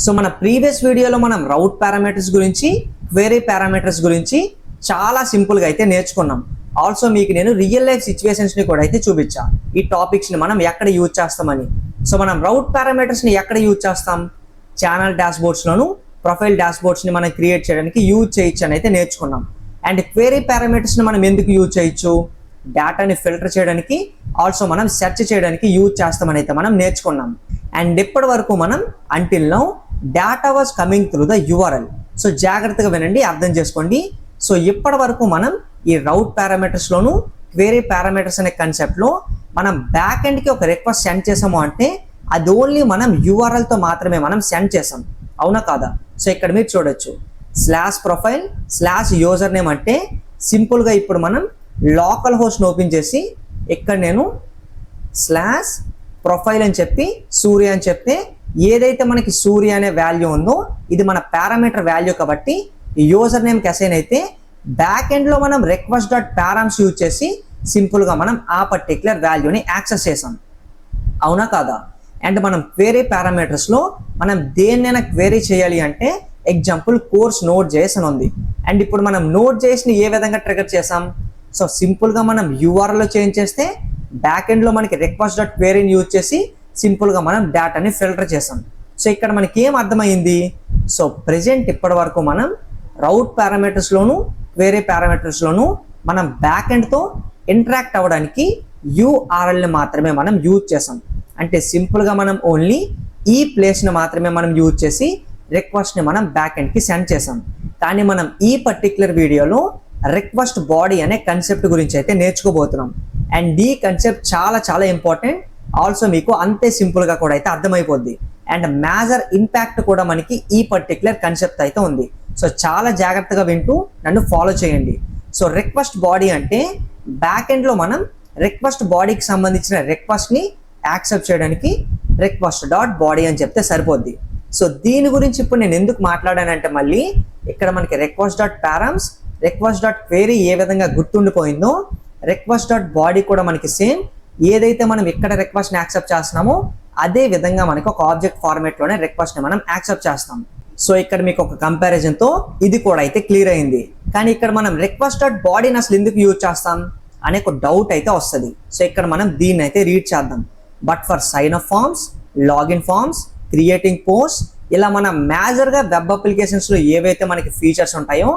So మన previous వీడియోలో మనం రౌట్ పారామీటర్స్ గురించి, క్వెరీ పారామీటర్స్ గురించి చాలా సింపుల్గా అయితే నేర్చుకున్నాం. ఆల్సో మీకు నేను రియల్ లైఫ్ సిచ్యువేషన్స్ని కూడా అయితే చూపించా ఈ టాపిక్స్ని మనం ఎక్కడ యూజ్ చేస్తామని. సో మనం రౌట్ పారామీటర్స్ని ఎక్కడ యూజ్ చేస్తాం? ఛానల్ డాష్బోర్డ్స్లోను, ప్రొఫైల్ డాష్బోర్డ్స్ని మనం క్రియేట్ చేయడానికి యూజ్ చేయొచ్చు అని అయితే నేర్చుకున్నాం. అండ్ క్వెరీ పారామీటర్స్ని మనం ఎందుకు యూజ్ చేయొచ్చు? డేటాని ఫిల్టర్ చేయడానికి, ఆల్సో మనం సెర్చ్ చేయడానికి యూజ్ చేస్తామని అయితే మనం నేర్చుకున్నాం. అండ్ ఇప్పటి వరకు మనం until now data was coming through the URL. So జాగ్రత్తగా వినండి, అర్థం చేసుకోండి. సో ఇప్పటి వరకు మనం ఈ రౌట్ పారామీటర్స్లోను, క్వెరీ పారామీటర్స్ అనే కాన్సెప్ట్లో మనం బ్యాక్ ఎండ్కి ఒక రిక్వెస్ట్ సెండ్ చేసాము అంటే అది ఓన్లీ మనం యూఆర్ఎల్తో మాత్రమే మనం సెండ్ చేసాం, అవునా కాదా? సో ఇక్కడ మీరు చూడొచ్చు /profile/యూజర్ నేమ్ అంటే సింపుల్గా ఇప్పుడు మనం లోకల్ హోస్ట్ని ఓపెన్ చేసి ఇక్కడ నేను /profile అని చెప్పి సూర్య అని చెప్తే ఏదైతే మనకి సూర్య అనే వాల్యూ ఉందో ఇది మన పారామీటర్ వాల్యూ కాబట్టి యూజర్ నేమ్కి అసైన్ అయితే బ్యాక్ ఎండ్లో మనం request.params యూజ్ చేసి సింపుల్గా మనం ఆ పర్టిక్యులర్ వాల్యూని యాక్సెస్ చేసాం, అవునా కాదా? అండ్ మనం క్వెరీ పారామీటర్స్లో మనం దేన్నైనా క్వెరీ చేయాలి అంటే ఎగ్జాంపుల్ కోర్స్ Node.js అని ఉంది. అండ్ ఇప్పుడు మనం Node.jsని ఏ విధంగా ట్రిగర్ చేసాం? సో సింపుల్గా మనం యూఆర్ఎల్లో చేంజ్ చేస్తే బ్యాక్ ఎండ్లో మనకి request.queryని యూజ్ చేసి సింపుల్గా మనం డేటాని ఫిల్టర్ చేసాం. సో ఇక్కడ మనకి ఏం అర్థమైంది? సో ప్రెజెంట్ ఇప్పటి వరకు మనం రౌట్ పారామీటర్స్లోను, క్వెరీ పారామీటర్స్లోను మనం బ్యాక్ ఎండ్తో ఇంటరాక్ట్ అవ్వడానికి యూఆర్ఎల్ని మాత్రమే మనం యూజ్ చేసాం. అంటే సింపుల్గా మనం ఓన్లీ ఈ ప్లేస్ని మాత్రమే మనం యూజ్ చేసి రిక్వెస్ట్ని మనం బ్యాక్ ఎండ్కి సెండ్ చేసాం. కానీ మనం ఈ పర్టిక్యులర్ వీడియోలో రిక్వెస్ట్ బాడీ అనే కన్సెప్ట్ గురించి అయితే నేర్చుకోబోతున్నాం. అండ్ ఈ కన్సెప్ట్ చాలా చాలా ఇంపార్టెంట్, ఆల్సో మీకు అంతే సింపుల్గా కూడా అయితే అర్థమైపోద్ది. అండ్ మేజర్ ఇంపాక్ట్ కూడా మనకి ఈ పర్టిక్యులర్ కన్సెప్ట్ అయితే ఉంది. సో చాలా జాగ్రత్తగా వింటూ నన్ను ఫాలో చేయండి. సో రిక్వెస్ట్ బాడీ అంటే బ్యాక్ ఎండ్లో మనం రిక్వెస్ట్ బాడీకి సంబంధించిన రిక్వెస్ట్ని యాక్సెప్ట్ చేయడానికి request.body అని చెప్తే సరిపోద్ది. సో దీని గురించి ఇప్పుడు నేను ఎందుకు మాట్లాడానంటే మళ్ళీ ఇక్కడ మనకి request.params, request.query ఏ విధంగా గుర్తుండిపోయిందో request.body కూడా మనకి సేమ్. ఏదైతే మనం ఇక్కడ రిక్వెస్ట్ని యాక్సెప్ట్ చేస్తున్నామో అదే విధంగా మనకి ఒక ఆబ్జెక్ట్ ఫార్మేట్లోనే రిక్వెస్ట్ని మనం యాక్సెప్ట్ చేస్తాం. సో ఇక్కడ మీకు ఒక కంపారిజన్తో ఇది కూడా అయితే క్లియర్ అయింది. కానీ ఇక్కడ మనం request.bodyని అసలు ఎందుకు యూజ్ చేస్తాం అనే ఒక డౌట్ అయితే వస్తుంది. సో ఇక్కడ మనం దీన్ని అయితే రీడ్ చేద్దాం. But for sign up forms, login forms, creating post, ఇలా మన మేజర్గా వెబ్ అప్లికేషన్స్లో ఏవైతే మనకి ఫీచర్స్ ఉంటాయో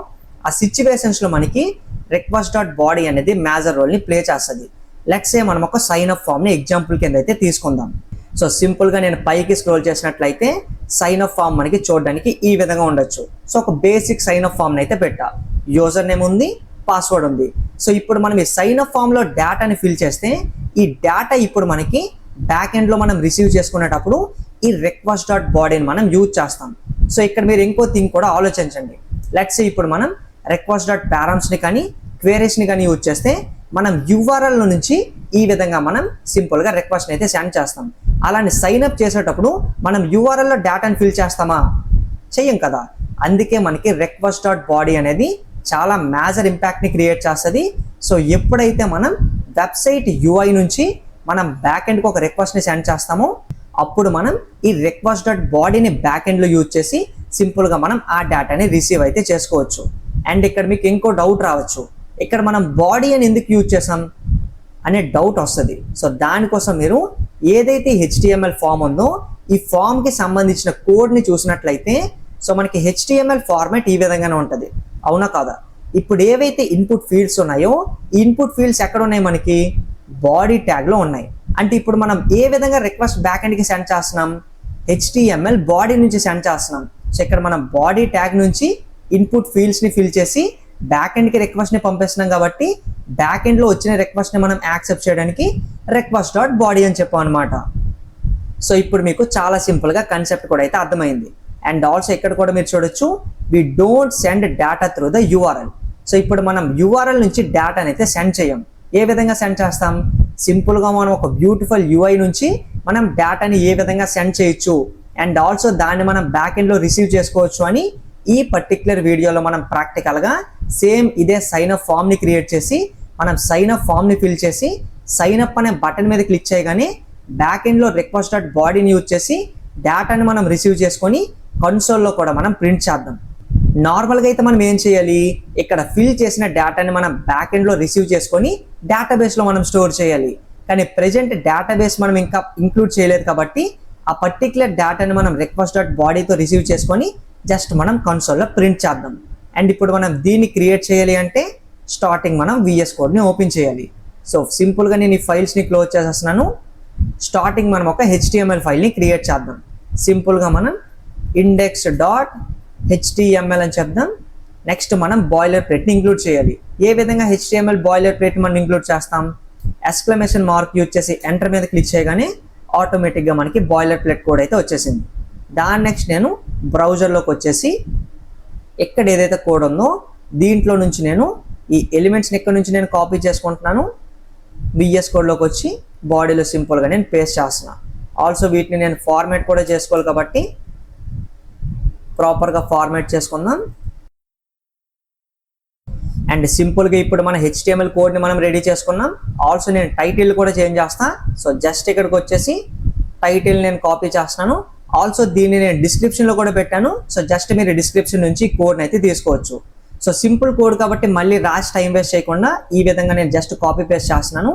ఆ సిచ్యువేషన్స్లో మనకి request.body అనేది మేజర్ రోల్ని ప్లే చేస్తుంది. లెట్స్ సే మనం ఒక సైన్ అప్ ఫామ్ని ఎగ్జాంపుల్ కింద అయితే తీసుకుందాం. సో సింపుల్గా నేను పైకి స్క్రోల్ చేసినట్లయితే సైన్ అప్ ఫామ్ మనకి చూడడానికి ఈ విధంగా ఉండొచ్చు. సో ఒక బేసిక్ సైన్ అప్ ఫామ్ని అయితే పెట్టా, యూజర్ నేమ్ ఉంది, పాస్వర్డ్ ఉంది. సో ఇప్పుడు మనం ఈ సైన్ అప్ ఫామ్లో డేటాని ఫిల్ చేస్తే ఈ డేటా ఇప్పుడు మనకి బ్యాక్ ఎండ్లో మనం రిసీవ్ చేసుకునేటప్పుడు ఈ request.bodyని మనం యూజ్ చేస్తాం. సో ఇక్కడ మీరు ఇంకో థింగ్ కూడా ఆలోచించండి. లెట్స్ ఇప్పుడు మనం request.paramsని కానీ క్వెరీస్ని కానీ యూజ్ చేస్తే మనం యూఆర్ఎల్ నుంచి ఈ విధంగా మనం సింపుల్గా రిక్వెస్ట్ని అయితే సెండ్ చేస్తాం. అలానే సైన్ అప్ చేసేటప్పుడు మనం యూఆర్ఎల్లో డేటాని ఫిల్ చేస్తామా? చెయ్యం కదా. అందుకే మనకి request.body అనేది చాలా మేజర్ ఇంపాక్ట్ని క్రియేట్ చేస్తుంది. సో ఎప్పుడైతే మనం వెబ్సైట్ యూఐ నుంచి మనం బ్యాక్ ఎండ్కి ఒక రిక్వెస్ట్ని సెండ్ చేస్తామో అప్పుడు మనం ఈ request.bodyని బ్యాక్ ఎండ్లో యూజ్ చేసి సింపుల్గా మనం ఆ డేటాని రిసీవ్ అయితే చేసుకోవచ్చు. అండ్ ఇక్కడ మీకు ఇంకో డౌట్ రావచ్చు, ఇక్కడ మనం బాడీ అని ఎందుకు యూజ్ చేసాం అనే డౌట్ వస్తుంది. సో దానికోసం మీరు ఏదైతే HTML ఫామ్ ఉందో ఈ ఫామ్కి సంబంధించిన కోడ్ని చూసినట్లయితే సో మనకి HTML ఫార్మాట్ ఈ విధంగానే ఉంటుంది, అవునా కాదా? ఇప్పుడు ఏవైతే ఇన్పుట్ ఫీల్డ్స్ ఉన్నాయో ఈ ఇన్పుట్ ఫీల్డ్స్ ఎక్కడ ఉన్నాయి? మనకి బాడీ ట్యాగ్లో ఉన్నాయి. అంటే ఇప్పుడు మనం ఏ విధంగా రిక్వెస్ట్ బ్యాక్ ఎండ్కి సెండ్ చేస్తున్నాం? HTML బాడీ నుంచి సెండ్ చేస్తున్నాం. సో ఇక్కడ మనం బాడీ ట్యాగ్ నుంచి ఇన్పుట్ ఫీల్డ్స్ని ఫిల్ చేసి బ్యాక్ ఎండ్కి రిక్వెస్ట్ని పంపిస్తున్నాం కాబట్టి బ్యాక్ ఎండ్లో వచ్చిన రిక్వెస్ట్ని మనం యాక్సెప్ట్ చేయడానికి request.body అని చెప్పాం అనమాట. సో ఇప్పుడు మీకు చాలా సింపుల్గా కన్సెప్ట్ కూడా అయితే అర్థమైంది. అండ్ ఆల్సో ఇక్కడ కూడా మీరు చూడొచ్చు we don't send data through the URL. So ఇప్పుడు మనం యూఆర్ఎల్ నుంచి డేటాని అయితే సెండ్ చేయం. ఏ విధంగా సెండ్ చేస్తాం? సింపుల్గా మనం ఒక బ్యూటిఫుల్ యూఐ నుంచి మనం డేటాని ఏ విధంగా సెండ్ చేయొచ్చు అండ్ ఆల్సో దాన్ని మనం బ్యాక్ ఎండ్లో రిసీవ్ చేసుకోవచ్చు అని ఈ పర్టిక్యులర్ వీడియోలో మనం ప్రాక్టికల్గా సేమ్ ఇదే సైన్ అప్ ఫామ్ని క్రియేట్ చేసి మనం సైన్ అప్ ఫామ్ని ఫిల్ చేసి సైన్ అప్ అనే బటన్ మీద క్లిక్ చేయగానే బ్యాక్ ఎండ్లో request.bodyని యూజ్ చేసి డేటాని మనం రిసీవ్ చేసుకొని కన్సోల్లో కూడా మనం ప్రింట్ చేద్దాం. నార్మల్గా అయితే మనం ఏం చేయాలి, ఇక్కడ ఫిల్ చేసిన డేటాని మనం బ్యాక్ ఎండ్లో రిసీవ్ చేసుకొని డేటాబేస్లో మనం స్టోర్ చేయాలి. కానీ ప్రెజెంట్ డేటాబేస్ మనం ఇంకా ఇంక్లూడ్ చేయలేదు కాబట్టి ఆ పర్టికులర్ డేటాని మనం రిక్వెస్ట్ డాట్ బాడీతో రిసీవ్ చేసుకొని జస్ట్ మనం కన్సోల్లో ప్రింట్ చేద్దాం. అండ్ ఇప్పుడు మనం దీన్ని క్రియేట్ చేయాలి అంటే స్టార్టింగ్ మనం VS కోడ్ని ఓపెన్ చేయాలి. సో సింపుల్గా నేను ఈ ఫైల్స్ని క్లోజ్ చేసేస్తున్నాను. స్టార్టింగ్ మనం ఒక HTML ఫైల్ని క్రియేట్ చేద్దాం. సింపుల్గా మనం index.html అని చెప్దాం. నెక్స్ట్ మనం బాయిలర్ ప్లేట్ని ఇంక్లూడ్ చేయాలి. ఏ విధంగా HTML బాయిలర్ ప్లేట్ మనం ఇంక్లూడ్ చేస్తాం, ఎక్స్క్లమేషన్ మార్క్ యూజ్ చేసి ఎంటర్ మీద క్లిక్ చేయగానే ఆటోమేటిక్గా మనకి బాయిలర్ ప్లేట్ కోడ్ అయితే వచ్చేసింది. దాని నెక్స్ట్ నేను బ్రౌజర్లోకి వచ్చేసి ఎక్కడ ఏదైతే కోడ్ ఉందో దీంట్లో నుంచి నేను ఈ ఎలిమెంట్స్ని ఎక్కడి నుంచి నేను కాపీ చేసుకుంటున్నాను. VS కోడ్లోకి వచ్చి బాడీలో సింపుల్గా నేను పేస్ట్ చేస్తున్నాను. ఆల్సో వీటిని నేను ఫార్మాట్ కూడా చేసుకోవాలి కాబట్టి ప్రాపర్గా ఫార్మాట్ చేసుకుందాం. అండ్ సింపుల్గా ఇప్పుడు మన HTML కోడ్ని మనం రెడీ చేసుకున్నాం. ఆల్సో నేను టైటిల్ కూడా చేంజ్ చేస్తాను. సో జస్ట్ ఇక్కడికి వచ్చేసి టైటిల్ నేను కాపీ చేస్తున్నాను. ఆల్సో దీన్ని నేను డిస్క్రిప్షన్లో కూడా పెట్టాను. సో జస్ట్ మీరు డిస్క్రిప్షన్ నుంచి కోడ్ని అయితే తీసుకోవచ్చు. సో సింపుల్ కోడ్ కాబట్టి మళ్ళీ రాసి టైం వేస్ట్ చేయకుండా ఈ విధంగా నేను జస్ట్ కాపీ పేస్ట్ చేస్తున్నాను.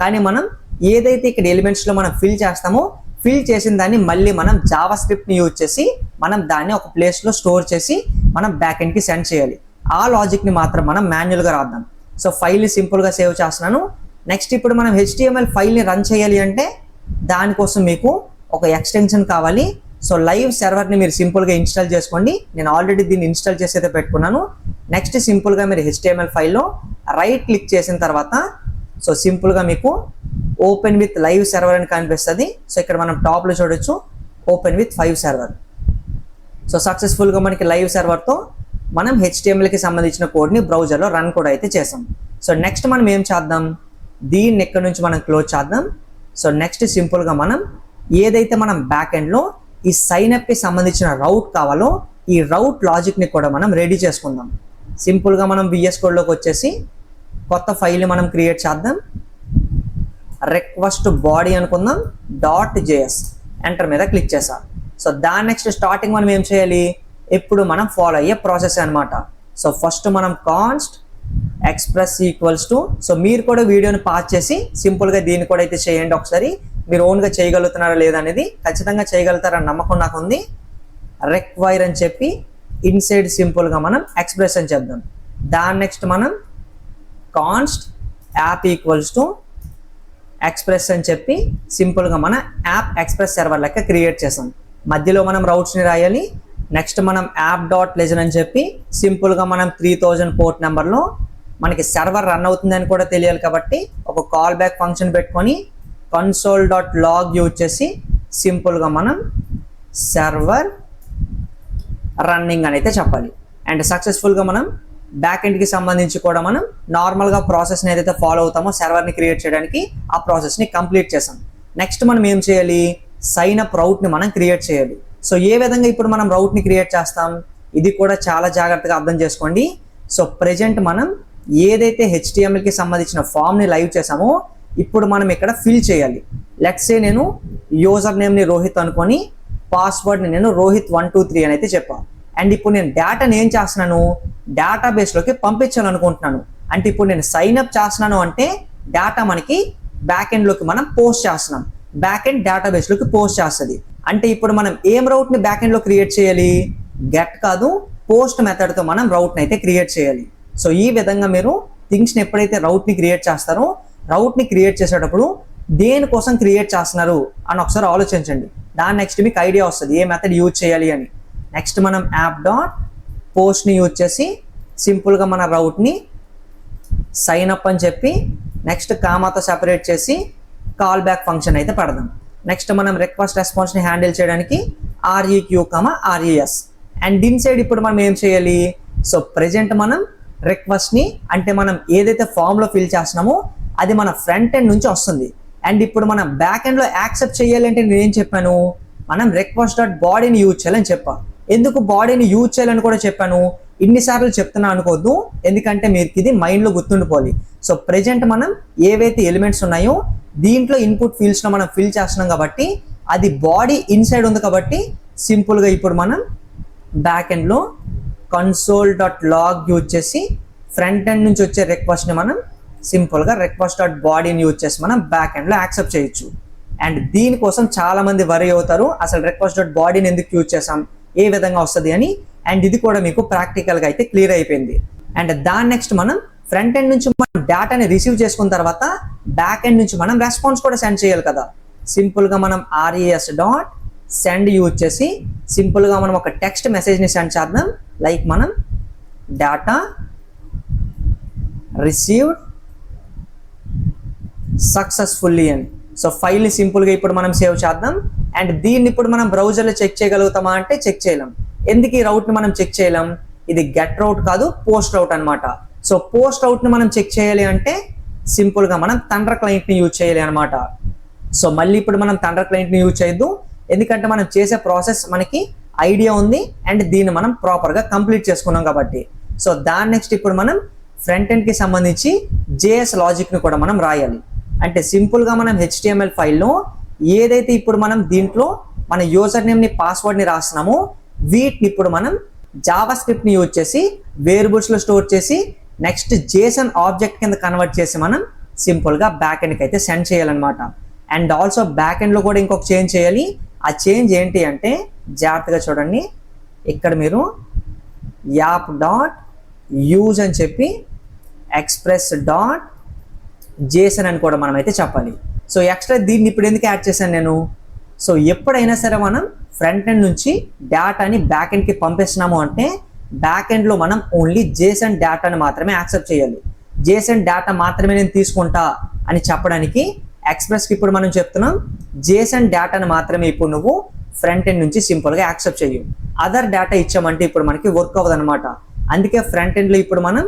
కానీ మనం ఏదైతే ఇక్కడ ఎలిమెంట్స్లో మనం ఫిల్ చేస్తామో ఫిల్ చేసిన దాన్ని మళ్ళీ మనం జావా స్క్రిప్ట్ని యూజ్ చేసి మనం దాన్ని ఒక ప్లేస్లో స్టోర్ చేసి మనం బ్యాక్ ఎండ్కి సెండ్ చేయాలి. ఆ లాజిక్ని మాత్రం మనం మాన్యువల్గా రాద్దాం. సో ఫైల్ని సింపుల్గా సేవ్ చేస్తున్నాను. నెక్స్ట్ ఇప్పుడు మనం HTML ఫైల్ని రన్ చేయాలి అంటే దానికోసం మీకు ఒక ఎక్స్టెన్షన్ కావాలి. సో లైవ్ సర్వర్ని మీరు సింపుల్గా ఇన్స్టాల్ చేసుకోండి. నేను ఆల్రెడీ దీన్ని ఇన్స్టాల్ చేసి అయితే పెట్టుకున్నాను. నెక్స్ట్ సింపుల్గా మీరు HTML ఫైల్లో రైట్ క్లిక్ చేసిన తర్వాత సో సింపుల్గా మీకు ఓపెన్ విత్ లైవ్ సర్వర్ అని కనిపిస్తుంది. సో ఇక్కడ మనం టాప్లో చూడొచ్చు ఓపెన్ విత్ 5 సర్వర్. సో సక్సెస్ఫుల్గా మనకి లైవ్ సర్వర్తో మనం HTMLకి సంబంధించిన కోడ్ని బ్రౌజర్లో రన్ కూడా అయితే చేసాం. సో నెక్స్ట్ మనం ఏం చేద్దాం, దీన్ని ఎక్కడి నుంచి మనం క్లోజ్ చేద్దాం. సో నెక్స్ట్ సింపుల్గా మనం ఏదైతే మనం బ్యాక్ ఎండ్లో ఈ సైన్అప్కి సంబంధించిన రౌట్ కావాలో ఈ రౌట్ లాజిక్ని కూడా మనం రెడీ చేసుకుందాం. సింపుల్గా మనం VS కోడ్లోకి వచ్చేసి కొత్త ఫైల్ని మనం క్రియేట్ చేద్దాం. రిక్వెస్ట్ బాడీ అనుకుందాం .js ఎంటర్ మీద క్లిక్ చేసాం. సో దాని నెక్స్ట్ స్టార్టింగ్ మనం ఏం చేయాలి, ఇప్పుడు మనం ఫాలో అయ్యే ప్రాసెస్ అనమాట. సో ఫస్ట్ మనం const express equals to, so మీరు కూడా వీడియోని పాస్ చేసి సింపుల్గా దీన్ని కూడా అయితే చేయండి. ఒకసారి మీరు ఓన్గా చేయగలుగుతున్నారా లేదా అనేది, ఖచ్చితంగా చేయగలుగుతారని నమ్మకం నాకు ఉంది. రిక్వైర్ అని చెప్పి ఇన్సైడ్ సింపుల్గా మనం ఎక్స్ప్రెస్ అని చెప్దాం. దాని నెక్స్ట్ మనం const app equals to express అని చెప్పి సింపుల్గా మన యాప్ ఎక్స్ప్రెస్ సర్వర్ లెక్క క్రియేట్ చేసాం. మధ్యలో మనం రౌట్స్ని రాయాలి. నెక్స్ట్ మనం app.legend అని చెప్పి సింపుల్గా మనం 3000 పోర్ట్ నెంబర్లో మనకి సర్వర్ రన్ అవుతుందని కూడా తెలియాలి కాబట్టి ఒక కాల్ బ్యాక్ ఫంక్షన్ పెట్టుకొని console.log యూజ్ చేసి సింపుల్గా మనం సర్వర్ రన్నింగ్ అని అయితే చెప్పాలి. అండ్ సక్సెస్ఫుల్గా మనం బ్యాక్ ఎండ్కి సంబంధించి కూడా మనం నార్మల్గా ప్రాసెస్ని ఏదైతే ఫాలో అవుతామో సర్వర్ని క్రియేట్ చేయడానికి ఆ ప్రాసెస్ని కంప్లీట్ చేసాం. నెక్స్ట్ మనం ఏం చేయాలి, సైన్ అప్ రౌట్ని మనం క్రియేట్ చేయాలి. సో ఏ విధంగా ఇప్పుడు మనం రౌట్ని క్రియేట్ చేస్తాం, ఇది కూడా చాలా జాగ్రత్తగా అర్థం చేసుకోండి. సో ప్రెజెంట్ మనం ఏదైతే HTMLకి సంబంధించిన ఫామ్ని లైవ్ చేసామో ఇప్పుడు మనం ఇక్కడ ఫిల్ చేయాలి. లెట్స్ సే నేను యూజర్ నేమ్ని రోహిత్ అనుకొని పాస్వర్డ్ని నేను రోహిత్ 123 అని అయితే చెప్పాను. అండ్ ఇప్పుడు నేను డేటాని ఏం చేస్తున్నాను, డేటాబేస్లోకి పంపించాలనుకుంటున్నాను. అంటే ఇప్పుడు నేను సైన్ అప్ చేస్తున్నాను అంటే డేటా మనకి బ్యాక్ ఎండ్లోకి మనం పోస్ట్ చేస్తున్నాం. బ్యాక్ ఎండ్ డేటాబేస్లోకి పోస్ట్ చేస్తుంది. అంటే ఇప్పుడు మనం ఏం రౌట్ని బ్యాక్ ఎండ్లో క్రియేట్ చేయాలి, గెట్ కాదు పోస్ట్ మెథడ్తో మనం రౌట్ని అయితే క్రియేట్ చేయాలి. సో ఈ విధంగా మీరు థింగ్స్ని ఎప్పుడైతే రౌట్ని క్రియేట్ చేస్తారో రౌట్ని క్రియేట్ చేసేటప్పుడు దేనికోసం క్రియేట్ చేస్తున్నారు అని ఒకసారి ఆలోచించండి. దాని నెక్స్ట్ మీకు ఐడియా వస్తుంది ఏ మెథడ్ యూజ్ చేయాలి అని. నెక్స్ట్ మనం app.postని యూజ్ చేసి సింపుల్గా మన రౌట్ని సైన్ అప్ అని చెప్పి నెక్స్ట్ కామాతో సెపరేట్ చేసి కాల్ బ్యాక్ ఫంక్షన్ అయితే పెడదాం. నెక్స్ట్ మనం రిక్వెస్ట్ రెస్పాన్స్ని హ్యాండిల్ చేయడానికి REQ, RES. అండ్ ఇన్సైడ్ ఇప్పుడు మనం ఏం చేయాలి, సో ప్రెజెంట్ మనం రిక్వెస్ట్ని అంటే మనం ఏదైతే ఫామ్లో ఫిల్ చేస్తున్నామో అది మన ఫ్రంట్ ఎండ్ నుంచి వస్తుంది. అండ్ ఇప్పుడు మనం బ్యాక్ ఎండ్లో యాక్సెప్ట్ చేయాలి అంటే నేను ఏం చెప్పాను, మనం request.bodyని యూజ్ చేయాలని చెప్పాను. ఎందుకు బాడీని యూజ్ చేయాలని కూడా చెప్పాను, ఇన్నిసార్లు చెప్తున్నా అనుకోవద్దు, ఎందుకంటే మీకు ఇది మైండ్లో గుర్తుండిపోవాలి. సో ప్రెజెంట్ మనం ఏవైతే ఎలిమెంట్స్ ఉన్నాయో దీంట్లో ఇన్పుట్ ఫీల్డ్స్లో మనం ఫిల్ చేస్తున్నాం కాబట్టి అది బాడీ ఇన్సైడ్ ఉంది కాబట్టి సింపుల్గా ఇప్పుడు మనం బ్యాక్ ఎండ్లో కన్సోల్ డాట్ లాగ్ యూజ్ చేసి ఫ్రంట్ ఎండ్ నుంచి వచ్చే రిక్వెస్ట్ని మనం సింపుల్గా రిక్వెస్ట్ డాట్ బాడీని యూజ్ చేసి మనం బ్యాక్ ఎండ్లో యాక్సెప్ట్ చేయొచ్చు. అండ్ దీనికోసం చాలా మంది వరీ అవుతారు, అసలు రిక్వెస్ట్ డాట్ బాడీని ఎందుకు యూజ్ చేసాం, ఏ విధంగా వస్తుంది అని. అండ్ ఇది కూడా మీకు ప్రాక్టికల్గా అయితే క్లియర్ అయిపోయింది. అండ్ దాని నెక్స్ట్ మనం ఫ్రంట్ ఎండ్ నుంచి మనం డేటాని రిసీవ్ చేసుకున్న తర్వాత బ్యాక్ ఎండ్ నుంచి మనం రెస్పాన్స్ కూడా సెండ్ చేయాలి కదా. సింపుల్గా మనం res డాట్ సెండ్ యూజ్ చేసి సింపుల్గా మనం ఒక టెక్స్ట్ మెసేజ్ని సెండ్ చేద్దాం. లైక్ మనం డేటా రిసీవ్డ్ సక్సెస్ఫుల్లీ అని. సో ఫైల్ని సింపుల్గా ఇప్పుడు మనం సేవ్ చేద్దాం. అండ్ దీన్ని ఇప్పుడు మనం బ్రౌజర్లో చెక్ చేయగలుగుతామా అంటే చెక్ చేయలేం. ఎందుకు ఈ రౌట్ని మనం చెక్ చేయలేం, ఇది గెట్ రౌట్ కాదు, పోస్ట్ రౌట్ అనమాట. సో పోస్ట్ రౌట్ని మనం చెక్ చేయాలి అంటే సింపుల్గా మనం థండర్ క్లయింట్ని యూజ్ చేయాలి అనమాట. సో మళ్ళీ ఇప్పుడు మనం థండర్ క్లయింట్ని యూజ్ చేయొద్దు, ఎందుకంటే మనం చేసే ప్రాసెస్ మనకి ఐడియా ఉంది అండ్ దీన్ని మనం ప్రాపర్గా కంప్లీట్ చేసుకున్నాం కాబట్టి. సో దాని నెక్స్ట్ ఇప్పుడు మనం ఫ్రంట్ ఎండ్కి సంబంధించి JS లాజిక్ని కూడా మనం రాయాలి. అంటే సింపుల్గా మనం HTML ఫైల్లో ఏదైతే ఇప్పుడు మనం దీంట్లో మన యూజర్ నేమ్ని పాస్వర్డ్ని రాస్తున్నామో వీటిని ఇప్పుడు మనం జావా స్క్రిప్ట్ని యూజ్ చేసి వేరియబుల్స్లో స్టోర్ చేసి నెక్స్ట్ JSON ఆబ్జెక్ట్ కింద కన్వర్ట్ చేసి మనం సింపుల్గా బ్యాక్ ఎండ్కి అయితే సెండ్ చేయాలన్నమాట. అండ్ ఆల్సో బ్యాక్ ఎండ్లో కూడా ఇంకొక చేంజ్ చేయాలి. ఆ చేంజ్ ఏంటి అంటే జాగ్రత్తగా చూడండి, ఇక్కడ మీరు యాప్ డాట్ యూజ్ అని చెప్పి ఎక్స్ప్రెస్ డాట్ JSON అని కూడా మనం అయితే చెప్పాలి. సో ఎక్స్ట్రా దీన్ని ఇప్పుడు ఎందుకు యాడ్ చేశాను నేను, సో ఎప్పుడైనా సరే మనం ఫ్రంట్ ఎండ్ నుంచి డేటాని బ్యాక్ ఎండ్కి పంపిస్తున్నాము అంటే బ్యాక్ ఎండ్లో మనం ఓన్లీ JSON డేటాని మాత్రమే యాక్సెప్ట్ చేయాలి. JSON డేటా మాత్రమే నేను తీసుకుంటా అని చెప్పడానికి ఎక్స్ప్రెస్కి ఇప్పుడు మనం చెప్తున్నాం JSON డేటాని మాత్రమే ఇప్పుడు నువ్వు ఫ్రంట్ ఎండ్ నుంచి సింపుల్గా యాక్సెప్ట్ చేయు. అదర్ డేటా ఇచ్చామంటే ఇప్పుడు మనకి వర్క్ అవ్వదు అనమాట. అందుకే ఫ్రంట్ ఎండ్లో ఇప్పుడు మనం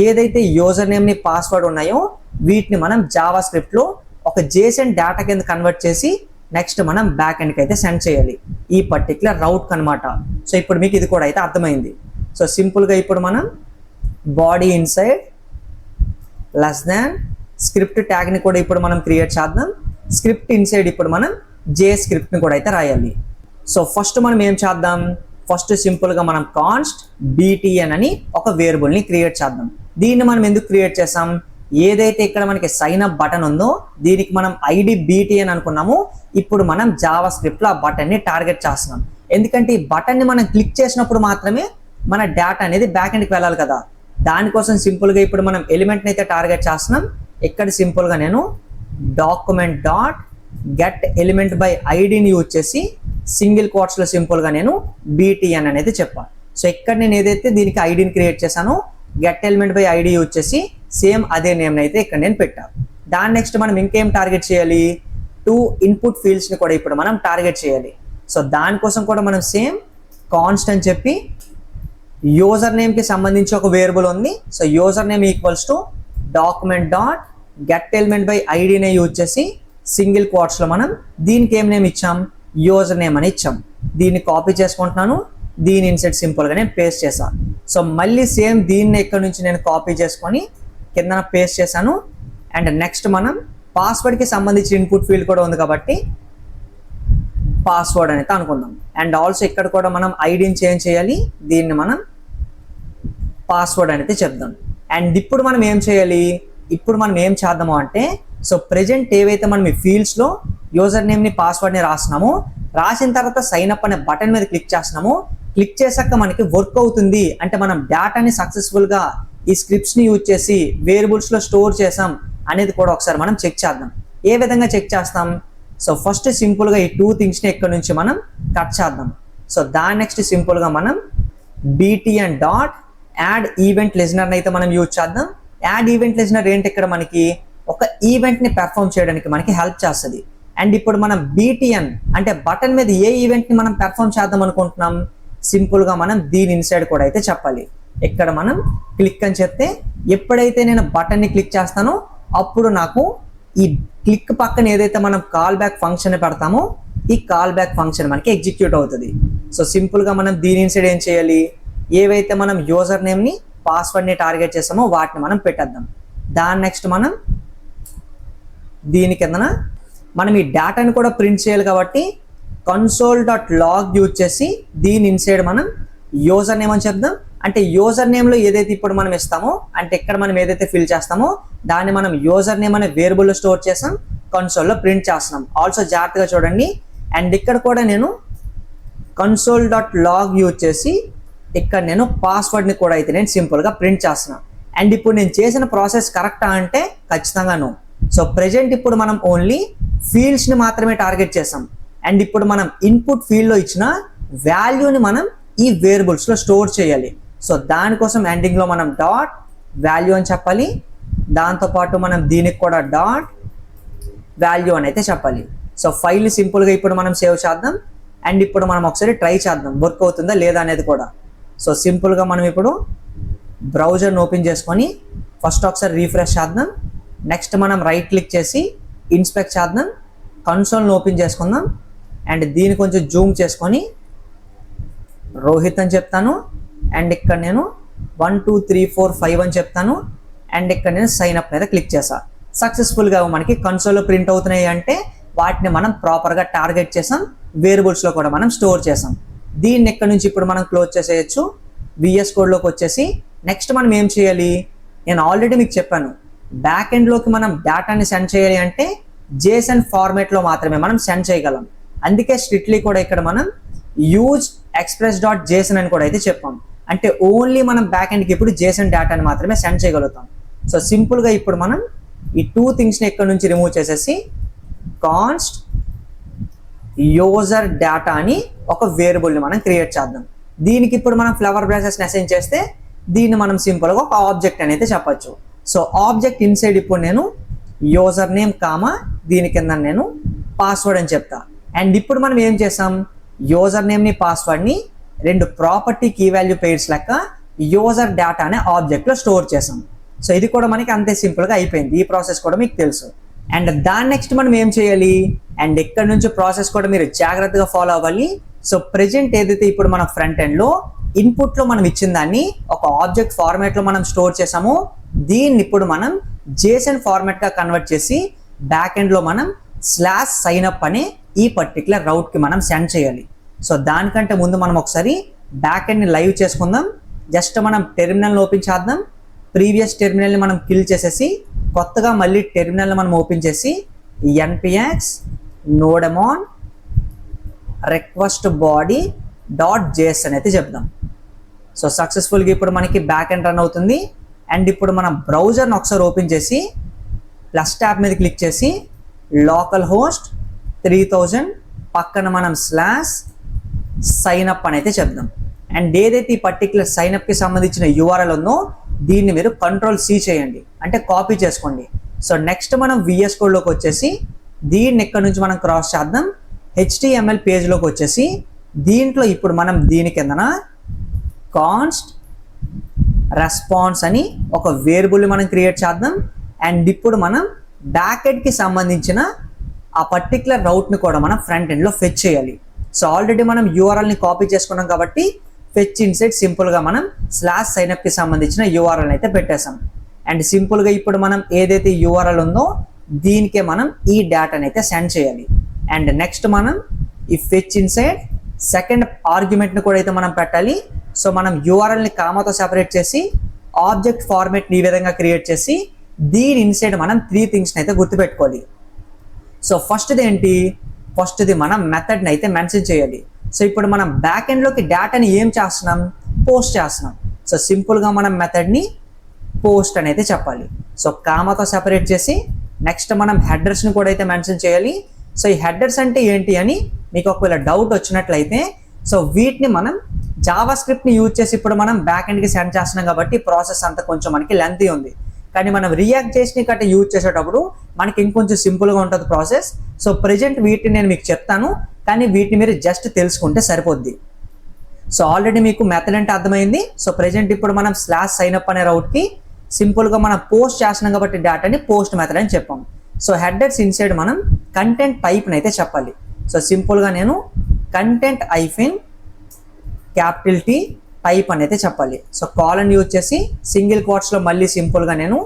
ఏదైతే యూజర్ నేమ్ని పాస్వర్డ్ ఉన్నాయో వీటిని మనం జావా స్క్రిప్ట్లో ఒక JSON డేటా కింద కన్వర్ట్ చేసి నెక్స్ట్ మనం బ్యాక్ ఎండ్కి అయితే సెండ్ చేయాలి ఈ పర్టికులర్ రౌట్ అనమాట. సో ఇప్పుడు మీకు ఇది కూడా అయితే అర్థమైంది. సో సింపుల్గా ఇప్పుడు మనం body inside less than script ట్యాగ్ని కూడా ఇప్పుడు మనం క్రియేట్ చేద్దాం. స్క్రిప్ట్ ఇన్సైడ్ ఇప్పుడు మనం JS స్క్రిప్ట్ని కూడా అయితే రాయాలి. సో ఫస్ట్ మనం ఏం చేద్దాం, ఫస్ట్ సింపుల్గా మనం కాన్స్ట్ btn అని ఒక వేరియబుల్ని క్రియేట్ చేద్దాం. దీన్ని మనం ఎందుకు క్రియేట్ చేసాం, ఏదైతే ఇక్కడ మనకి సైన్ అప్ బటన్ ఉందో దీనికి మనం ID btn అనుకున్నాము. ఇప్పుడు మనం జావా స్క్రిప్ట్లో ఆ బటన్ని టార్గెట్ చేస్తున్నాం. ఎందుకంటే ఈ బటన్ని మనం క్లిక్ చేసినప్పుడు మాత్రమే మన డేటా అనేది బ్యాక్ ఎండ్కి వెళ్ళాలి కదా. దానికోసం సింపుల్గా ఇప్పుడు మనం ఎలిమెంట్ని అయితే టార్గెట్ చేస్తున్నాం. ఇక్కడ సింపుల్గా నేను document dot get element by ఐడిని యూజ్ చేసి సింగిల్ కోట్స్లో సింపుల్గా నేను btn అనేది చెప్పాను. సో ఇక్కడ నేను ఏదైతే దీనికి ఐడిని క్రియేట్ చేశానో get element by ID use చేసి సేమ్ అదే నేమ్ అయితే ఇక్కడ నేను పెట్టాను. దాని నెక్స్ట్ మనం ఇంకేం టార్గెట్ చేయాలి, 2 ఇన్పుట్ ఫీల్డ్స్ని కూడా ఇప్పుడు మనం టార్గెట్ చేయాలి. సో దానికోసం కూడా మనం సేమ్ కాన్స్ట్ అని చెప్పి యూజర్ నేమ్కి సంబంధించి ఒక వేరియబుల్ ఉంది. So user name equals to document dot get element by ఐడినే యూజ్ చేసి సింగిల్ కోట్స్లో మనం దీనికి ఏం నేమ్ ఇచ్చాం, యూజర్ నేమ్ అని ఇచ్చాం. దీన్ని కాపీ చేసుకుంటున్నాను, దీని ఇన్సైడ్ సింపుల్గా నేను పేస్ట్ చేశాను. సో మళ్ళీ సేమ్ దీన్ని ఇక్కడ నుంచి నేను కాపీ చేసుకొని కింద పేస్ట్ చేశాను. అండ్ నెక్స్ట్ మనం పాస్వర్డ్కి సంబంధించిన ఇన్పుట్ ఫీల్డ్ కూడా ఉంది కాబట్టి పాస్వర్డ్ అనేది అనుకుందాం. అండ్ ఆల్సో ఇక్కడ కూడా మనం ఐడిని చేంజ్ చేయాలి, దీన్ని మనం పాస్వర్డ్ అనేది చెప్దాం. అండ్ ఇప్పుడు మనం ఏం చేయాలి, ఇప్పుడు మనం ఏం చేద్దాము అంటే సో ప్రెజెంట్ ఏవైతే మనం ఈ ఫీల్డ్స్లో యూజర్ నేమ్ని పాస్వర్డ్ని రాస్తున్నామో రాసిన తర్వాత సైన్ అప్ అనే బటన్ మీద క్లిక్ చేస్తున్నాము. క్లిక్ చేశాక మనకి వర్క్ అవుతుంది అంటే మనం డేటాని సక్సెస్ఫుల్గా ఈ స్క్రిప్ట్స్ని యూజ్ చేసి వేరియబుల్స్లో స్టోర్ చేసాం అనేది కూడా ఒకసారి మనం చెక్ చేద్దాం. ఏ విధంగా చెక్ చేస్తాం, సో ఫస్ట్ సింపుల్గా ఈ 2 థింగ్స్ని ఇక్కడ నుంచి మనం కట్ చేద్దాం. సో దాని నెక్స్ట్ సింపుల్గా మనం btn డాట్ యాడ్ ఈవెంట్ లిజనర్ని అయితే మనం యూజ్ చేద్దాం. యాడ్ ఈవెంట్ లిజనర్ ఏంటి, ఇక్కడ మనకి ఒక ఈవెంట్ని పెర్ఫామ్ చేయడానికి మనకి హెల్ప్ చేస్తుంది. అండ్ ఇప్పుడు మనం btn అంటే బటన్ మీద ఏ ఈవెంట్ని మనం పెర్ఫామ్ చేద్దాం అనుకుంటున్నాం, సింపుల్గా మనం దీని ఇన్సైడ్ కూడా అయితే చెప్పాలి. ఇక్కడ మనం క్లిక్ అని చెప్తే ఎప్పుడైతే నేను బటన్ని క్లిక్ చేస్తానో అప్పుడు నాకు ఈ క్లిక్ పక్కన ఏదైతే మనం కాల్ బ్యాక్ ఫంక్షన్ పెడతామో ఈ కాల్ బ్యాక్ ఫంక్షన్ మనకి ఎగ్జిక్యూట్ అవుతుంది. సో సింపుల్గా మనం దీని ఇన్సైడ్ ఏం చేయాలి, ఏవైతే మనం యూజర్ నేమ్ని పాస్వర్డ్ని టార్గెట్ చేసామో వాటిని మనం పెట్టేద్దాం. దాని నెక్స్ట్ మనం దీని కిందన మనం ఈ డేటాని కూడా ప్రింట్ చేయాలి కాబట్టి కన్సోల్ డాట్ లాగ్ యూజ్ చేసి దీని ఇన్సైడ్ మనం యూజర్ నేమ్ అని చెప్దాం. అంటే యూజర్ నేమ్లో ఏదైతే ఇప్పుడు మనం ఇస్తామో, అంటే ఇక్కడ మనం ఏదైతే ఫిల్ చేస్తామో దాన్ని మనం యూజర్ నేమ్ అనే వేరియబుల్లో స్టోర్ చేసాం, కన్సోల్లో ప్రింట్ చేస్తున్నాం. ఆల్సో జాగ్రత్తగా చూడండి. అండ్ ఇక్కడ కూడా నేను console.log యూజ్ చేసి ఇక్కడ నేను పాస్వర్డ్ని కూడా అయితే నేను సింపుల్గా ప్రింట్ చేస్తున్నాను. అండ్ ఇప్పుడు నేను చేసిన ప్రాసెస్ కరెక్టా అంటే ఖచ్చితంగా నో. సో ప్రెజెంట్ ఇప్పుడు మనం ఓన్లీ ఫీల్డ్స్ని మాత్రమే టార్గెట్ చేసాం. అండ్ ఇప్పుడు మనం ఇన్పుట్ ఫీల్డ్లో ఇచ్చిన వాల్యూని మనం ఈ వేరియబుల్స్లో స్టోర్ చేయాలి. సో దానికోసం ఎండింగ్లో మనం డాట్ వాల్యూ అని చెప్పాలి. దాంతోపాటు మనం దీనికి కూడా డాట్ వాల్యూ అని అయితే చెప్పాలి. సో ఫైల్ సింపుల్గా ఇప్పుడు మనం సేవ్ చేద్దాం. అండ్ ఇప్పుడు మనం ఒకసారి ట్రై చేద్దాం వర్క్ అవుతుందా లేదా అనేది కూడా. సో సింపుల్గా మనం ఇప్పుడు బ్రౌజర్ని ఓపెన్ చేసుకొని ఫస్ట్ ఒకసారి రీఫ్రెష్ చేద్దాం. నెక్స్ట్ మనం రైట్ క్లిక్ చేసి ఇన్స్పెక్ట్ చేద్దాం. కన్సోల్ని ఓపెన్ చేసుకుందాం. అండ్ దీన్ని కొంచెం జూమ్ చేసుకొని రోహిత్ అని చెప్తాను. అండ్ ఇక్కడ నేను 1 2 3 4 5 అని చెప్తాను. అండ్ ఇక్కడ నేను సైన్ అప్ మీద క్లిక్ చేశాను. సక్సెస్ఫుల్గా మనకి కన్సోల్లో ప్రింట్ అవుతున్నాయి అంటే వాటిని మనం ప్రాపర్గా టార్గెట్ చేసాం, వేరియబుల్స్లో కూడా మనం స్టోర్ చేసాం. దీన్ని ఇక్కడ నుంచి ఇప్పుడు మనం క్లోజ్ చేసేయచ్చు. విఎస్ కోడ్లోకి వచ్చేసి నెక్స్ట్ మనం ఏం చేయాలి, నేను ఆల్రెడీ మీకు చెప్పాను, బ్యాక్ ఎండ్లోకి మనం డేటాని సెండ్ చేయాలి అంటే JSON ఫార్మేట్లో మాత్రమే మనం సెండ్ చేయగలం. అందుకే స్ట్రిక్ట్లీ కూడా ఇక్కడ మనం యూజ్ express.json అని కూడా అయితే చెప్పాం. అంటే ఓన్లీ మనం బ్యాక్ ఎండ్కి ఇప్పుడు JSON డేటాని మాత్రమే సెండ్ చేయగలుగుతాం. సో సింపుల్గా ఇప్పుడు మనం ఈ 2 థింగ్స్ని ఇక్కడ నుంచి రిమూవ్ చేసేసి కాన్స్ట్ యూజర్ డేటా అని ఒక వేరియబుల్ని మనం క్రియేట్ చేద్దాం. దీనికి ఇప్పుడు మనం ఫ్లవర్ బ్రాసెస్ని అసైన్ చేస్తే దీన్ని మనం సింపుల్గా ఒక ఆబ్జెక్ట్ అని అయితే చెప్పచ్చు. సో ఆబ్జెక్ట్ ఇన్సైడ్ ఇప్పుడు నేను యూజర్ నేమ్ కామా దీని కింద నేను పాస్వర్డ్ అని చెప్తా. అండ్ ఇప్పుడు మనం ఏం చేసాం, యూజర్ నేమ్ని పాస్వర్డ్ని 2 ప్రాపర్టీ కీ వాల్యూ పెయిర్స్ లెక్క యూజర్ డేటా అనే ఆబ్జెక్ట్లో స్టోర్ చేసాం. సో ఇది కూడా మనకి అంతే సింపుల్గా అయిపోయింది. ఈ ప్రాసెస్ కూడా మీకు తెలుసు. అండ్ దాని నెక్స్ట్ మనం ఏం చేయాలి, అండ్ ఇక్కడ నుంచి ప్రాసెస్ కూడా మీరు జాగ్రత్తగా ఫాలో అవ్వాలి. సో ప్రెజెంట్ ఏదైతే ఇప్పుడు మన ఫ్రంట్ ఎండ్లో ఇన్పుట్లో మనం ఇచ్చిన దాన్ని ఒక ఆబ్జెక్ట్ ఫార్మాట్లో మనం స్టోర్ చేసామో దీన్ని ఇప్పుడు మనం JSON ఫార్మాట్గా కన్వర్ట్ చేసి బ్యాక్ ఎండ్లో మనం /signup అనే ఈ పర్టికులర్ రౌట్కి మనం సెండ్ చేయాలి. సో దానికంటే ముందు మనం ఒకసారి బ్యాక్ ఎండ్ని లైవ్ చేసుకుందాం. జస్ట్ మనం టెర్మినల్ని ఓపెన్ చేద్దాం. ప్రీవియస్ టెర్మినల్ని మనం కిల్ చేసేసి కొత్తగా మళ్ళీ టెర్మినల్ని మనం ఓపెన్ చేసి npx nodemon request body.json అయితే చెప్దాం. సో సక్సెస్ఫుల్గా ఇప్పుడు మనకి బ్యాక్ ఎండ్ రన్ అవుతుంది. అండ్ ఇప్పుడు మనం బ్రౌజర్ని ఒకసారి ఓపెన్ చేసి ప్లస్ ట్యాబ్ మీద క్లిక్ చేసి లోకల్ హోస్ట్ 3000 పక్కన మనం /signup అని అయితే చెప్దాం. అండ్ ఏదైతే ఈ పర్టికులర్ సైన్అప్కి సంబంధించిన URL ఉందో దీన్ని మీరు Ctrl+C చేయండి, అంటే కాపీ చేసుకోండి. సో నెక్స్ట్ మనం VS కోడ్లోకి వచ్చేసి దీన్ని ఇక్కడ నుంచి మనం క్రాస్ చేద్దాం. HTML పేజ్లోకి వచ్చేసి దీంట్లో ఇప్పుడు మనం దీని కిందన కాన్స్ట్ రెస్పాన్స్ అని ఒక వేరియబుల్ని మనం క్రియేట్ చేద్దాం. అండ్ ఇప్పుడు మనం బ్యాక్ ఎండ్కి సంబంధించిన ఆ పర్టికులర్ రౌట్ని కూడా మనం ఫ్రంట్ ఎండ్లో ఫెచ్ చేయాలి. సో ఆల్రెడీ మనం URLని కాపీ చేసుకున్నాం కాబట్టి ఫెచ్ ఇన్సైడ్ సింపుల్గా మనం /signup కి సంబంధించిన URL అయితే పెట్టేసాం. అండ్ సింపుల్గా ఇప్పుడు మనం ఏదైతే URL ఉందో దీనికే మనం ఈ డేటాని అయితే సెండ్ చేయాలి. అండ్ నెక్స్ట్ మనం ఈ ఫెచ్ ఇన్సైడ్ సెకండ్ ఆర్గ్యుమెంట్ని కూడా అయితే మనం పెట్టాలి. సో మనం URLని కామాతో సెపరేట్ చేసి ఆబ్జెక్ట్ ఫార్మేట్ని ఈ విధంగా క్రియేట్ చేసి దీని ఇన్సైడ్ మనం 3 థింగ్స్ని అయితే గుర్తుపెట్టుకోవాలి. సో ఫస్ట్ది ఏంటి, ఫస్ట్ది మనం మెథడ్ని అయితే మెన్షన్ చేయాలి. సో ఇప్పుడు మనం బ్యాక్ ఎండ్లోకి డేటాని ఏం చేస్తున్నాం, పోస్ట్ చేస్తున్నాం. సో సింపుల్గా మనం మెథడ్ని పోస్ట్ అని అయితే చెప్పాలి. సో కామాతో సెపరేట్ చేసి నెక్స్ట్ మనం హెడర్స్ని కూడా అయితే మెన్షన్ చేయాలి. సో ఈ హెడర్స్ అంటే ఏంటి అని మీకు ఒకవేళ డౌట్ వచ్చినట్లయితే సో వీటిని మనం జావా స్క్రిప్ట్ని యూజ్ చేసి ఇప్పుడు మనం బ్యాక్ ఎండ్కి సెండ్ చేస్తున్నాం కాబట్టి ప్రాసెస్ అంతా కొంచెం మనకి లెంతీ ఉంది. కానీ మనం రియాక్ట్ చేసి కట్ట యూజ్ చేసేటప్పుడు మనకి ఇంకొంచెం సింపుల్గా ఉంటుంది ప్రాసెస్. సో ప్రెజెంట్ వీటిని నేను మీకు చెప్తాను, కానీ వీటిని మీరు జస్ట్ తెలుసుకుంటే సరిపోద్ది. సో ఆల్రెడీ మీకు మెథడ్ అంటే అర్థమైంది. సో ప్రెజెంట్ ఇప్పుడు మనం /signup అనే రౌట్కి సింపుల్గా మనం పోస్ట్ చేస్తున్నాం కాబట్టి డేటాని పోస్ట్ మెథడ్ అని చెప్పాం. సో హెడర్స్ ఇన్సైడ్ మనం కంటెంట్ టైప్ని అయితే చెప్పాలి. సో సింపుల్గా నేను కంటెంట్ -T టైప్ అని అయితే చెప్పాలి. సో కాలన్ యూజ్ చేసి సింగిల్ క్వాట్స్లో మళ్ళీ సింపుల్గా నేను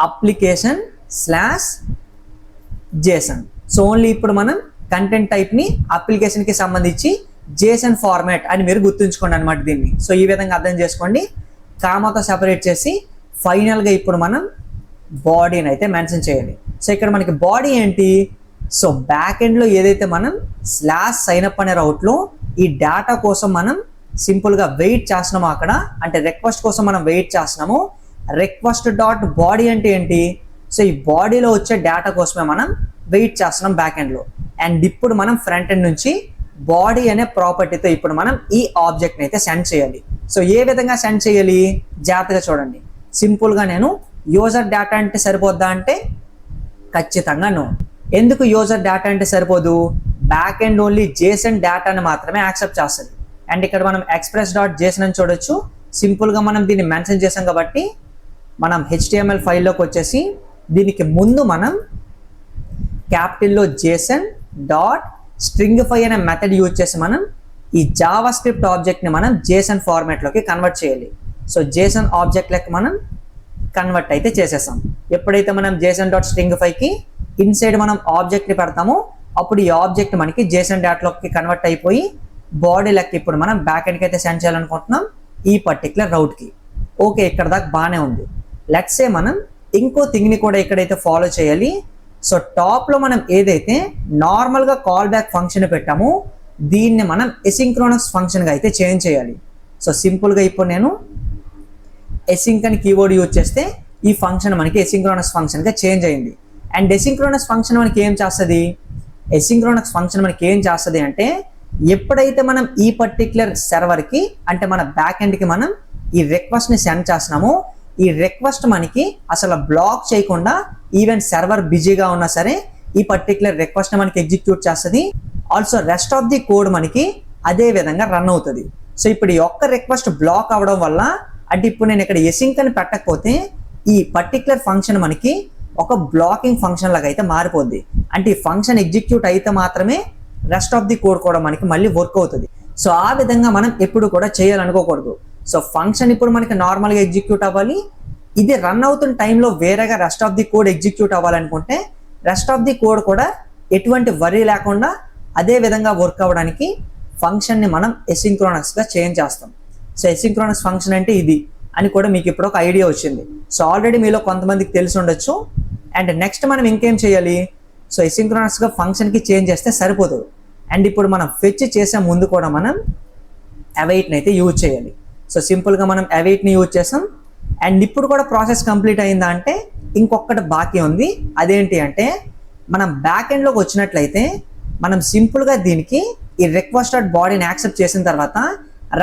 application/JSON. సో ఓన్లీ ఇప్పుడు మనం కంటెంట్ టైప్ని అప్లికేషన్కి సంబంధించి జేసన్ ఫార్మాట్ అని మీరు గుర్తుంచుకోండి అనమాట దీన్ని. సో ఈ విధంగా అర్థం చేసుకోండి. కామాతో సెపరేట్ చేసి ఫైనల్గా ఇప్పుడు మనం బాడీని అయితే మెన్షన్ చేయాలి. సో ఇక్కడ మనకి బాడీ ఏంటి, సో బ్యాక్ ఎండ్లో ఏదైతే మనం స్లాష్ సైన్అప్ అనే రౌట్లో ఈ డేటా కోసం మనం సింపుల్గా వెయిట్ చేస్తున్నామో అక్కడ, అంటే రిక్వెస్ట్ కోసం మనం వెయిట్ చేస్తున్నాము. రిక్వెస్ట్ డాట్ బాడీ అంటే ఏంటి, సో ఈ బాడీలో వచ్చే డేటా కోసమే మనం వెయిట్ చేస్తున్నాం బ్యాక్ ఎండ్లో. అండ్ ఇప్పుడు మనం ఫ్రంట్ ఎండ్ నుంచి బాడీ అనే ప్రాపర్టీతో ఇప్పుడు మనం ఈ ఆబ్జెక్ట్ని అయితే సెండ్ చేయాలి. సో ఏ విధంగా సెండ్ చేయాలి జాగ్రత్తగా చూడండి. సింపుల్గా నేను యూజర్ డేటా అంటే సరిపోద్దా అంటే ఖచ్చితంగా నో. ఎందుకు యూజర్ డేటా అంటే సరిపోదు, బ్యాక్ ఎండ్ ఓన్లీ జేసన్ డేటాని మాత్రమే యాక్సెప్ట్ చేస్తుంది. అండ్ ఇక్కడ మనం ఎక్స్ప్రెస్ డాట్ జేసన్ అని చూడొచ్చు. సింపుల్గా మనం దీన్ని మెన్షన్ చేసాం కాబట్టి మనం HTML ఫైల్లోకి వచ్చేసి దీనికి ముందు మనం క్యాపిటల్లో జేసన్ డాట్ స్ట్రింగిఫై అనే మెథడ్ యూజ్ చేసి మనం ఈ జావా స్క్రిప్ట్ ఆబ్జెక్ట్ని మనం జేసన్ ఫార్మాట్లోకి కన్వర్ట్ చేయాలి. సో జేసన్ ఆబ్జెక్ట్ లెక్క మనం కన్వర్ట్ అయితే చేసేసాం. ఎప్పుడైతే మనం జేసన్ డాట్ స్ట్రింగిఫైకి ఇన్సైడ్ మనం ఆబ్జెక్ట్ని పెడతామో అప్పుడు ఈ ఆబ్జెక్ట్ మనకి జేసన్ డాట్లోకి కన్వర్ట్ అయిపోయి బాడీ లెక్క ఇప్పుడు మనం బ్యాక్ ఎండ్కి అయితే సెండ్ చేయాలనుకుంటున్నాం ఈ పర్టికులర్ రౌట్కి. ఓకే, ఇక్కడ దాకా బాగానే ఉంది. లెట్స్ సే మనం ఇంకో థింగ్ని కూడా ఇక్కడైతే ఫాలో చేయాలి. సో టాప్లో మనం ఏదైతే నార్మల్గా కాల్ బ్యాక్ ఫంక్షన్ పెట్టామో దీన్ని మనం ఎసింక్రోనస్ ఫంక్షన్గా అయితే చేంజ్ చేయాలి. సో సింపుల్గా ఇప్పుడు నేను ఎసింక్ అని కీవర్డ్ యూజ్ చేస్తే ఈ ఫంక్షన్ మనకి ఎసింక్రోనస్ ఫంక్షన్గా చేంజ్ అయింది. అండ్ ఎసింక్రోనస్ ఫంక్షన్ మనకి ఏం చేస్తుంది, ఎసింక్రోనస్ ఫంక్షన్ మనకి ఏం చేస్తుంది అంటే ఎప్పుడైతే మనం ఈ పర్టిక్యులర్ సర్వర్కి అంటే మన బ్యాక్ ఎండ్కి మనం ఈ రిక్వెస్ట్ని సెండ్ చేస్తున్నామో ఈ రిక్వెస్ట్ మనకి అసలు బ్లాక్ చేయకుండా ఈవెన్ సర్వర్ బిజీగా ఉన్నా సరే ఈ పర్టిక్యులర్ రిక్వెస్ట్ని మనకి ఎగ్జిక్యూట్ చేస్తుంది. Also rest of the code మనకి అదే విధంగా రన్ అవుతుంది. సో ఇప్పుడు ఈ ఒక్క రిక్వెస్ట్ బ్లాక్ అవ్వడం వల్ల అంటే ఇప్పుడు నేను ఇక్కడ ఎసింక్ అని పెట్టకపోతే ఈ పర్టిక్యులర్ ఫంక్షన్ మనకి ఒక బ్లాకింగ్ ఫంక్షన్ లాగా అయితే మారిపోద్ది. అంటే ఈ ఫంక్షన్ ఎగ్జిక్యూట్ అయితే మాత్రమే రెస్ట్ ఆఫ్ ది కోడ్ కూడా మనకి మళ్ళీ వర్క్ అవుతుంది. సో ఆ విధంగా మనం ఎప్పుడు కూడా చేయాలనుకోకూడదు. సో ఫంక్షన్ ఇప్పుడు మనకి నార్మల్గా ఎగ్జిక్యూట్ అవ్వాలి, ఇది రన్ అవుతున్న టైంలో వేరేగా rest of the code execute అవ్వాలనుకుంటే రెస్ట్ ఆఫ్ ది కోడ్ కూడా ఎటువంటి వరీ లేకుండా అదే విధంగా వర్క్ అవ్వడానికి ఫంక్షన్ని మనం ఎసింక్రోనస్గా చేంజ్ చేస్తాం. సో ఎసింక్రోనస్ ఫంక్షన్ అంటే ఇది అని కూడా మీకు ఇప్పుడు ఒక ఐడియా వచ్చింది. సో ఆల్రెడీ మీలో కొంతమందికి తెలిసి ఉండొచ్చు. అండ్ నెక్స్ట్ మనం ఇంకేం చేయాలి, సో ఎసింక్రోనస్గా ఫంక్షన్కి చేంజ్ చేస్తే సరిపోదు. అండ్ ఇప్పుడు మనం ఫెచ్ చేసే ముందు కూడా మనం అవైట్ని అయితే యూజ్ చేయాలి. సో సింపుల్గా మనం అవైట్ని యూజ్ చేసాం. అండ్ ఇప్పుడు కూడా ప్రాసెస్ కంప్లీట్ అయిందా అంటే ఇంకొకటి బాకీ ఉంది. అదేంటి అంటే మనం బ్యాక్ ఎండ్లోకి వచ్చినట్లయితే మనం సింపుల్గా దీనికి ఈ రిక్వెస్ట్ డాట్ బాడీని యాక్సెప్ట్ చేసిన తర్వాత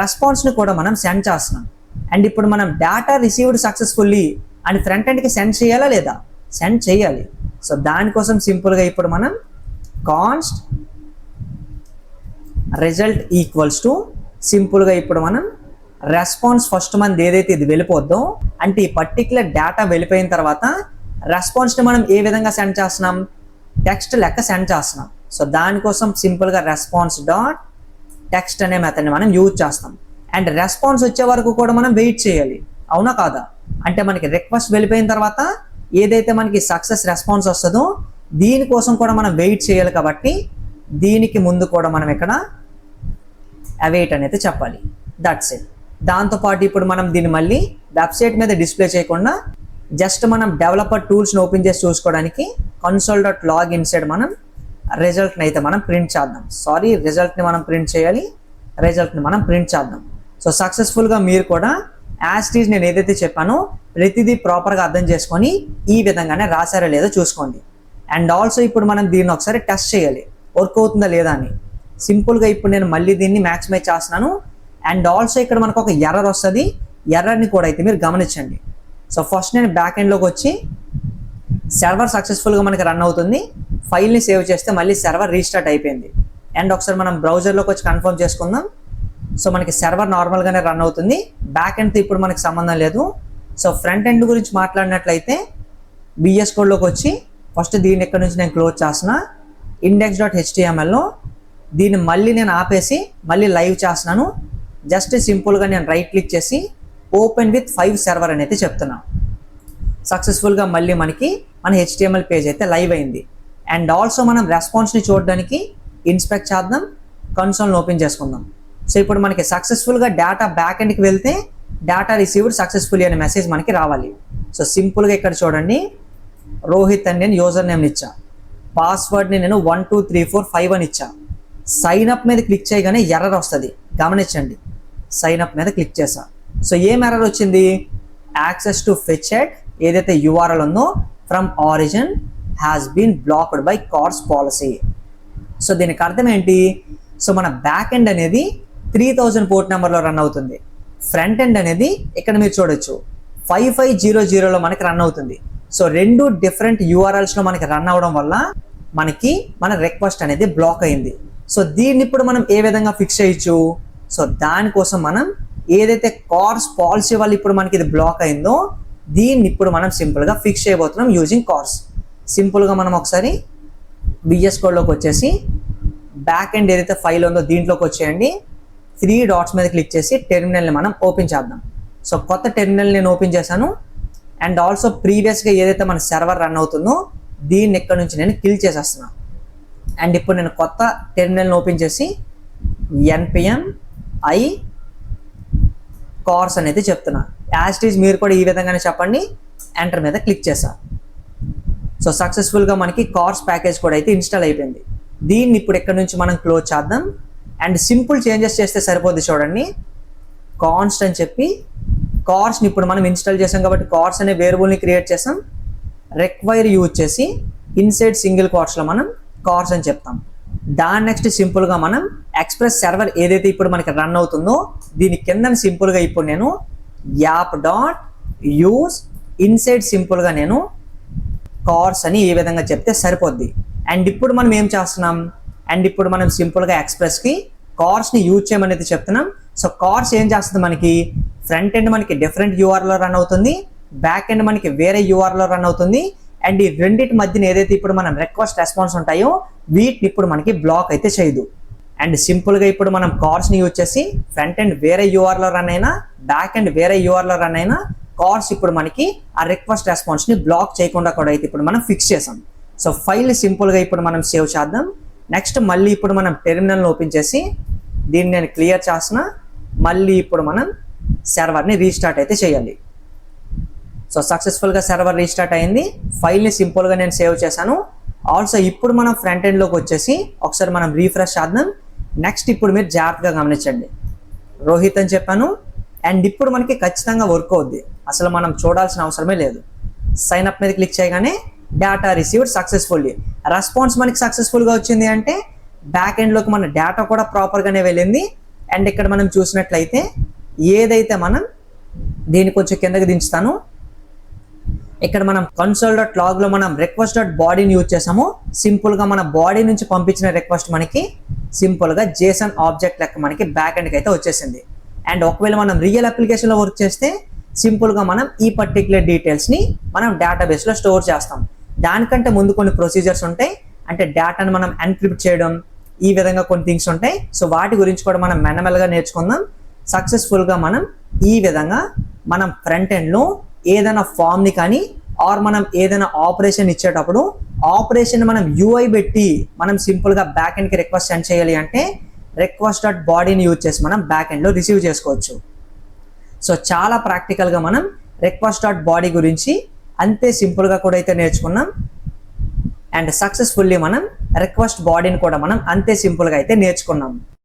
రెస్పాన్స్ని కూడా మనం సెండ్ చేస్తున్నాం. అండ్ ఇప్పుడు మనం డేటా రిసీవ్డ్ సక్సెస్ఫుల్లీ అని ఫ్రంట్ ఎండ్కి సెండ్ చేయాలా లేదా, సెండ్ చేయాలి. సో దానికోసం సింపుల్గా ఇప్పుడు మనం కాన్స్ట్ రిజల్ట్ ఈక్వల్స్ టు సింపుల్గా ఇప్పుడు మనం రెస్పాన్స్ ఫస్ట్ మనది ఏదైతే ఇది వెళ్ళిపోద్దో అంటే ఈ పర్టిక్యులర్ డేటా వెళ్ళిపోయిన తర్వాత రెస్పాన్స్ని మనం ఏ విధంగా సెండ్ చేస్తున్నాం, టెక్స్ట్ లెక్క సెండ్ చేస్తున్నాం. సో దానికోసం సింపుల్గా రెస్పాన్స్ డాట్ టెక్స్ట్ అనే మెథడ్ని మనం యూజ్ చేస్తాం. అండ్ రెస్పాన్స్ వచ్చే వరకు కూడా మనం వెయిట్ చేయాలి, అవునా కాదా? అంటే మనకి రిక్వెస్ట్ వెళ్ళిపోయిన తర్వాత ఏదైతే మనకి సక్సెస్ రెస్పాన్స్ వస్తుందో దీనికోసం కూడా మనం వెయిట్ చేయాలి. కాబట్టి దీనికి ముందు కూడా మనం ఇక్కడ అవైట్ అనేది చెప్పాలి. That's it. దాంతోపాటు ఇప్పుడు మనం దీన్ని మళ్ళీ వెబ్సైట్ మీద డిస్ప్లే చేయకుండా జస్ట్ మనం డెవలపర్ టూల్స్ని ఓపెన్ చేసి చూసుకోవడానికి console.log ఇన్సైడ్ మనం రిజల్ట్ని అయితే మనం ప్రింట్ చేద్దాం. రిజల్ట్ని మనం ప్రింట్ చేయాలి, రిజల్ట్ని మనం ప్రింట్ చేద్దాం. సో సక్సెస్ఫుల్గా మీరు కూడా యాజ్ ఇట్ ఈజ్ నేను ఏదైతే చెప్పానో ప్రతిదీ ప్రాపర్గా అర్థం చేసుకొని ఈ విధంగానే రాశారో లేదో చూసుకోండి. అండ్ ఆల్సో ఇప్పుడు మనం దీన్ని ఒకసారి టెస్ట్ చేయాలి వర్క్ అవుతుందా లేదా అని. సింపుల్గా ఇప్పుడు నేను మళ్ళీ దీన్ని మ్యాక్సిమైజ్ చేస్తున్నాను. అండ్ ఆల్సో ఇక్కడ మనకు ఒక ఎర్రర్ వస్తుంది, ఎర్రర్ని కూడా అయితే మీరు గమనించండి. సో ఫస్ట్ నేను బ్యాక్ ఎండ్లోకి వచ్చి సర్వర్ సక్సెస్ఫుల్గా మనకి రన్ అవుతుంది, ఫైల్ని సేవ్ చేస్తే మళ్ళీ సర్వర్ రీస్టార్ట్ అయిపోయింది. అండ్ ఒకసారి మనం బ్రౌజర్లోకి వచ్చి కన్ఫర్మ్ చేసుకుందాం. సో మనకి సర్వర్ నార్మల్గానే రన్ అవుతుంది, బ్యాక్ ఎండ్తో ఇప్పుడు మనకి సంబంధం లేదు. సో ఫ్రంట్ ఎండ్ గురించి మాట్లాడినట్లయితే బిఎస్ కోడ్లోకి వచ్చి ఫస్ట్ దీన్ని ఇక్కడ నుంచి నేను క్లోజ్ చేస్తున్నా. index.htmlలో దీన్ని మళ్ళీ నేను ఆపేసి మళ్ళీ లైవ్ చేస్తున్నాను. జస్ట్ సింపుల్గా నేను రైట్ క్లిక్ చేసి ఓపెన్ విత్ 5 సర్వర్ అని అయితే చెప్తున్నాను. సక్సెస్ఫుల్గా మళ్ళీ మనకి మన HTML పేజ్ అయితే లైవ్ అయింది. అండ్ ఆల్సో మనం రెస్పాన్స్ని చూడడానికి ఇన్స్పెక్ట్ చేద్దాం. కన్సోల్ని ఓపెన్ చేసుకుందాం. సో ఇప్పుడు మనకి సక్సెస్ఫుల్గా డేటా బ్యాక్ ఎండ్కి వెళ్తే డేటా రిసీవ్డ్ సక్సెస్ఫుల్లీ అనే మెసేజ్ మనకి రావాలి. సో సింపుల్గా ఇక్కడ చూడండి, రోహిత్ అని నేను యూజర్ నేమ్ని ఇచ్చా, పాస్వర్డ్ని నేను 1234 అని ఇచ్చా. సైన్ అప్ మీద క్లిక్ చేయగానే ఎర్రర్ వస్తుంది, గమనించండి. సైన్ అప్ మీద క్లిక్ చేసా. సో ఏం ఎర్రర్ వచ్చింది? యాక్సెస్ టు ఫెచెట్ ఏదైతే URL ఉందో from origin has been blocked by CORS policy. So దీనికి అర్థం ఏంటి? సో మన బ్యాక్ ఎండ్ అనేది 3000 పోర్ట్ నెంబర్లో రన్ అవుతుంది, ఫ్రంట్ ఎండ్ అనేది ఇక్కడ మీరు చూడొచ్చు 5500లో మనకి రన్ అవుతుంది. సో రెండు డిఫరెంట్ URLsలో మనకి రన్ అవ్వడం వల్ల మనకి మన రిక్వెస్ట్ అనేది బ్లాక్ అయింది. సో దీన్ని ఇప్పుడు మనం ఏ విధంగా ఫిక్స్ చేయొచ్చు? సో దానికోసం మనం ఏదైతే కార్స్ పాలసీ వల్ల ఇప్పుడు మనకి ఇది బ్లాక్ అయిందో దీన్ని ఇప్పుడు మనం సింపుల్గా ఫిక్స్ చేయబోతున్నాం యూజింగ్ కార్స్. సింపుల్గా మనం ఒకసారి VS కోడ్లోకి వచ్చేసి బ్యాక్ ఎండ్ ఏదైతే ఫైల్ ఉందో దీంట్లోకి వచ్చేయండి. 3 డాట్స్ మీద క్లిక్ చేసి టెర్మినల్ని మనం ఓపెన్ చేద్దాం. సో కొత్త టెర్మినల్ నేను ఓపెన్ చేశాను. అండ్ ఆల్సో ప్రీవియస్గా ఏదైతే మన సర్వర్ రన్ అవుతుందో దీన్ని ఇక్కడ నుంచి నేను కిల్ చేసేస్తున్నాను. అండ్ ఇప్పుడు నేను కొత్త టెర్మినల్ని ఓపెన్ చేసి npm i కార్స్ అనేది చెప్తున్నా. యాజ్ ఇట్ ఈజ్ మీరు కూడా ఈ విధంగానే చెప్పండి. ఎంటర్ మీద క్లిక్ చేసా. సో సక్సెస్ఫుల్గా మనకి కార్స్ ప్యాకేజ్ కూడా అయితే ఇన్స్టాల్ అయిపోయింది. దీన్ని ఇప్పుడు ఇక్కడ నుంచి మనం క్లోజ్ చేద్దాం. అండ్ సింపుల్ చేంజెస్ చేస్తే సరిపోద్ది. చూడండి, కాన్స్ట్ అని చెప్పి కార్స్ని ఇప్పుడు మనం ఇన్స్టాల్ చేసాం కాబట్టి కార్స్ అనే వేరియబుల్ని క్రియేట్ చేసాం. రిక్వైర్ యూజ్ చేసి ఇన్సైడ్ సింగిల్ కార్స్లో మనం కార్స్ అని చెప్తాం. దాని నెక్స్ట్ సింపుల్గా మనం ఎక్స్ప్రెస్ సర్వర్ ఏదైతే ఇప్పుడు మనకి రన్ అవుతుందో దీని కింద సింపుల్గా ఇప్పుడు నేను యాప్ డాట్ యూజ్ ఇన్సైడ్ సింపుల్గా నేను కార్స్ అని ఈ విధంగా చెప్తే సరిపోద్ది. అండ్ ఇప్పుడు మనం ఏం చేస్తున్నాం? అండ్ ఇప్పుడు మనం సింపుల్గా ఎక్స్ప్రెస్కి కార్స్ని యూజ్ చేయమనేది చెప్తున్నాం. సో కార్స్ ఏం చేస్తుంది? మనకి ఫ్రంట్ ఎండ్ మనకి డిఫరెంట్ URLలో రన్ అవుతుంది, బ్యాక్ ఎండ్ మనకి వేరే URLలో రన్ అవుతుంది. అండ్ ఈ రెండింటి మధ్యన ఏదైతే ఇప్పుడు మనం రిక్వెస్ట్ రెస్పాన్స్ ఉంటాయో వీటిని ఇప్పుడు మనకి బ్లాక్ అయితే చేయదు. అండ్ సింపుల్గా ఇప్పుడు మనం కార్స్ని యూజ్ చేసి ఫ్రంట్ ఎండ్ వేరే URLలో రన్ అయినా బ్యాక్ ఎండ్ వేరే URLలో రన్ అయినా కార్స్ ఇప్పుడు మనకి ఆ రిక్వెస్ట్ రెస్పాన్స్ని బ్లాక్ చేయకుండా కూడా అయితే ఇప్పుడు మనం ఫిక్స్ చేసాం. సో ఫైల్ సింపుల్గా ఇప్పుడు మనం సేవ్ చేద్దాం. నెక్స్ట్ మళ్ళీ ఇప్పుడు మనం టెర్మినల్ని ఓపెన్ చేసి దీన్ని నేను క్లియర్ చేసిన. మళ్ళీ ఇప్పుడు మనం సర్వర్ని రీస్టార్ట్ అయితే చేయాలి. సో సక్సెస్ఫుల్గా సర్వర్ రీస్టార్ట్ అయింది. ఫైల్ని సింపుల్గా నేను సేవ్ చేశాను. ఆల్సో ఇప్పుడు మనం ఫ్రంట్ ఎండ్లోకి వచ్చేసి ఒకసారి మనం రీఫ్రెష్ చేద్దాం. నెక్స్ట్ ఇప్పుడు మీరు జాగ్రత్తగా గమనించండి, రోహిత్ అని చెప్పాను. అండ్ ఇప్పుడు మనకి ఖచ్చితంగా వర్క్ అవుద్ది, అసలు మనం చూడాల్సిన అవసరమే లేదు. సైన్ అప్ మీద క్లిక్ చేయగానే డేటా రిసీవ్డ్ సక్సెస్ఫుల్లీ, రెస్పాన్స్ మనకి సక్సెస్ఫుల్గా వచ్చింది. అంటే బ్యాక్ ఎండ్లోకి మన డేటా కూడా ప్రాపర్గానే వెళ్ళింది. అండ్ ఇక్కడ మనం చూసినట్లయితే ఏదైతే మనం దీన్ని కొంచెం కిందకి దించుతాను, ఇక్కడ మనం console.logలో మనం request.bodyని యూజ్ చేసాము. సింపుల్గా మన బాడీ నుంచి పంపించిన రిక్వెస్ట్ మనకి సింపుల్గా JSON ఆబ్జెక్ట్ లెక్క మనకి బ్యాక్ ఎండ్కి అయితే వచ్చేసింది. అండ్ ఒకవేళ మనం రియల్ అప్లికేషన్లో వర్క్ చేస్తే సింపుల్గా మనం ఈ పర్టిక్యులర్ డీటెయిల్స్ని మనం డేటాబేస్లో స్టోర్ చేస్తాం. దానికంటే ముందు కొన్ని ప్రొసీజర్స్ ఉంటాయి, అంటే డేటాను మనం ఎన్క్రిప్ట్ చేయడం, ఈ విధంగా కొన్ని థింగ్స్ ఉంటాయి. సో వాటి గురించి కూడా మనం మెల్లమెల్లగా నేర్చుకుందాం. సక్సెస్ఫుల్గా మనం ఈ విధంగా మనం ఫ్రంట్ ఎండ్లో ఏదైనా ఫామ్ని కానీ ఆర్ మనం ఏదైనా ఆపరేషన్ ఇచ్చేటప్పుడు ఆపరేషన్ మనం UI పెట్టి మనం సింపుల్గా బ్యాక్ ఎండ్కి రిక్వెస్ట్ సెండ్ చేయాలి అంటే request.bodyని యూజ్ చేసి మనం బ్యాక్ ఎండ్లో రిసీవ్ చేసుకోవచ్చు. సో చాలా ప్రాక్టికల్గా మనం request.body గురించి అంతే సింపుల్గా కూడా అయితే నేర్చుకున్నాం. అండ్ సక్సెస్ఫుల్లీ మనం రిక్వెస్ట్ బాడీని కూడా మనం అంతే సింపుల్గా అయితే నేర్చుకున్నాం.